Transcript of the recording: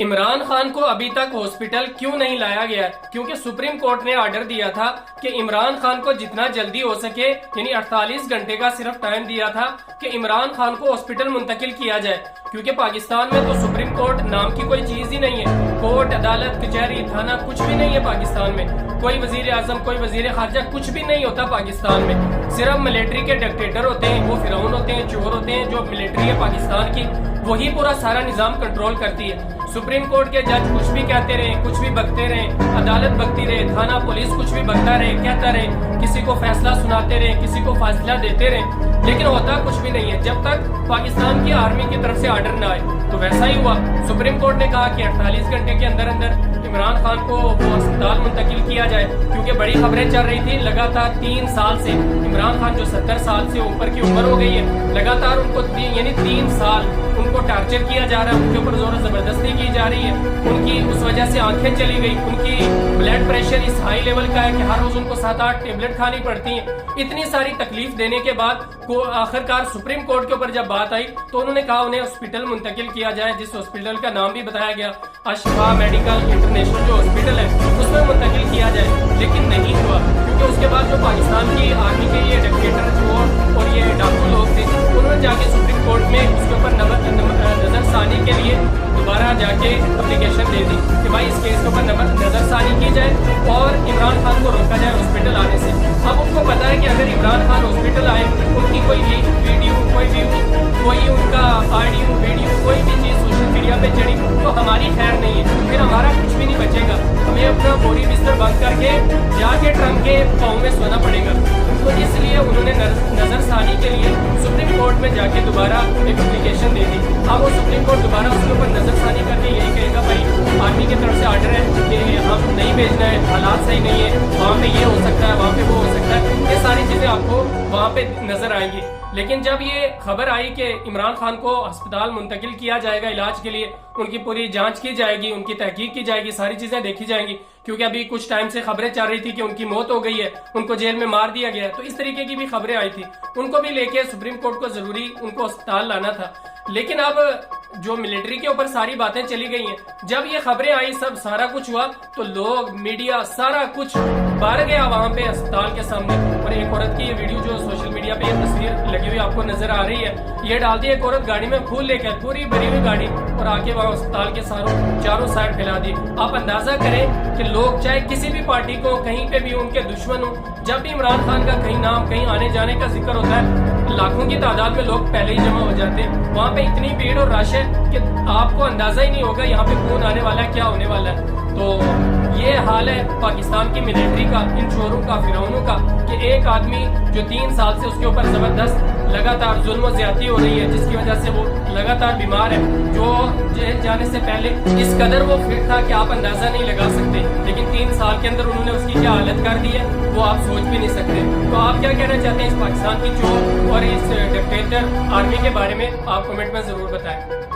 عمران خان کو ابھی تک ہاسپٹل کیوں نہیں لایا گیا؟ کیونکہ سپریم کورٹ نے آرڈر دیا تھا کہ عمران خان کو جتنا جلدی ہو سکے، یعنی 48 گھنٹے کا صرف ٹائم دیا تھا کہ عمران خان کو ہاسپٹل منتقل کیا جائے، کیونکہ پاکستان میں تو سپریم کورٹ نام کی کوئی چیز ہی نہیں ہے۔ کورٹ، عدالت، کچہری، تھانہ کچھ بھی نہیں ہے پاکستان میں۔ کوئی وزیر اعظم، کوئی وزیر خارجہ، کچھ بھی نہیں ہوتا پاکستان میں۔ صرف ملٹری کے ڈکٹیٹر ہوتے ہیں، وہ فرعون ہوتے ہیں، چور ہوتے ہیں۔ جو ملٹری ہے پاکستان کی، وہی پورا سارا نظام کنٹرول کرتی ہے۔ سپریم کورٹ کے جج کچھ بھی کہتے رہے، کچھ بھی بکتے رہے، عدالت بکتی رہے، تھانہ پولیس کچھ بھی بکتا رہے، کہتا رہے، کسی کو فیصلہ سناتے رہے، کسی کو فیصلہ دیتے رہے، لیکن ہوتا کچھ بھی نہیں ہے جب تک پاکستان کی آرمی کی طرف سے آرڈر نہ آئے۔ تو ویسا ہی ہوا، سپریم کورٹ نے کہا کہ 48 گھنٹے کے اندر عمران خان کو وہ اسپتال منتقل کیا جائے، کیونکہ بڑی خبریں چل رہی تھی لگاتار 3 سال سے۔ عمران خان جو 70 سال سے اوپر کی عمر ہو گئی ہے، لگاتار ان کو یعنی 3 سال ان کو ٹارچر کیا جا رہا ہے، ان کے اوپر زور و زبردستی کی جا رہی ہے۔ ان کی اس وجہ سے آنکھیں چلی گئی، ان کی بلڈ پریشر اس ہائی لیول کا ہے کہ ہر روز ان کو 7-8 ٹیبلٹ کھانی پڑتی ہیں۔ اتنی ساری تکلیف دینے کے بعد آخرکار سپریم کورٹ کے اوپر جب بات آئی تو انہوں نے کہا انہیں ہاسپٹل منتقل کیا جائے، جس ہاسپٹل کا نام بھی بتایا گیا اشفا میڈیکل انٹرنیشنل جو ہاسپٹل ہے اس میں منتقل کیا جائے، لیکن نہیں ہوا، کیونکہ اس کے بعد جو پاکستان کی آرمی کے یہ ڈکٹیٹر اور یہ ڈاکو لوگ تھے، انہوں نے جا کے سپریم کورٹ میں اس کے اوپر نظر ثانی کے لیے دوبارہ جا کے اپلیکیشن دے دی کہ بھائی اس کیس کے اوپر نظر ثانی کی جائے اور عمران خان کو روکا جائے ہاسپٹل آنے سے۔ اب ان کو پتا ہے کہ اگر عمران خان ہاسپٹل آئے، ان کی کوئی ویڈیو، کوئی ان کا آڈیو ویڈیو، کوئی بھی چیز سوشل میڈیا پہ چڑھی تو ہماری خیر نہیں ہے، پھر ہمارا کچھ بھی نہیں بچے گا، ہمیں اپنا بوری بستر بند کر کے جا کے ٹرمپ کے پاؤں میں سونا پڑے گا۔ تو اس لیے انہوں نے نظر ثانی کے لیے سپریم کورٹ میں جا کے دوبارہ ایک اپلیکیشن دے دی۔ اب وہ سپریم کورٹ دوبارہ اس کے اوپر نظر ثانی کر کے یہی کہے گا بھائی آرمی کی طرف سے آرڈر ہے کہ ہم نہیں بھیجنا ہے، حالات صحیح نہیں ہے، وہاں پہ یہ ہو سکتا ہے، وہاں پہ وہ ہو سکتا ہے، یہ ساری چیزیں آپ کو وہاں پہ نظر آئیں گی۔ لیکن جب یہ خبر آئی کہ عمران خان کو ہسپتال منتقل کیا جائے گا علاج کے لیے، ان کی پوری جانچ کی جائے گی، ان کی تحقیق کی جائے گی، ساری چیزیں دیکھی جائیں گی، کیونکہ ابھی کچھ ٹائم سے خبریں چل رہی تھی کہ ان کی موت ہو گئی ہے، ان کو جیل میں مار دیا گیا ہے، تو اس طریقے کی بھی خبریں آئی تھی، ان کو بھی لے کے سپریم کورٹ کو ضروری ان کو ہسپتال لانا تھا۔ لیکن اب جو ملٹری کے اوپر ساری باتیں چلی گئی ہیں، جب یہ خبریں آئی، سارا کچھ ہوا تو لوگ، میڈیا، سارا کچھ بھر گیا وہاں پہ ہسپتال کے سامنے۔ اور ایک عورت کی یہ ویڈیو جو سوشل میڈیا پہ یہ تصویر لگی ہوئی آپ کو نظر آ رہی ہے، یہ ڈال دی ایک عورت گاڑی میں پھول لے کے، پوری بھری ہوئی گاڑی، اور آ کے وہاں ہسپتال کے چاروں سائڈ پھیلا دی۔ آپ اندازہ کریں کہ لوگ چاہے کسی بھی پارٹی کو کہیں پہ بھی ان کے دشمن ہوں، جب بھی عمران خان کا کہیں نام، کہیں آنے جانے کا ذکر ہوتا ہے، لاکھوں کی تعداد میں لوگ پہلے ہی جمع ہو جاتے ہیں۔ وہاں پہ اتنی بھیڑ اور رش ہے کہ آپ کو اندازہ ہی نہیں ہوگا یہاں پہ کون آنے والا ہے، کیا ہونے والا ہے۔ تو یہ حال ہے پاکستان کی ملٹری کا، ان چوروں کا، فرعونوں کا، کہ ایک آدمی جو 3 سال سے اس کے اوپر زبردست لگاتار ظلم و زیادتی ہو رہی ہے، جس کی وجہ سے وہ لگاتار بیمار ہے، جو جیل جانے سے پہلے اس قدر وہ فٹ تھا کہ آپ اندازہ نہیں لگا سکتے، لیکن 3 سال کے اندر انہوں نے اس کی کیا حالت کر دی ہے وہ آپ سوچ بھی نہیں سکتے۔ تو آپ کیا کہنا چاہتے ہیں اس پاکستان کی چور اور اس ڈکٹیٹر آرمی کے بارے میں؟ آپ کمنٹ میں ضرور بتائیں۔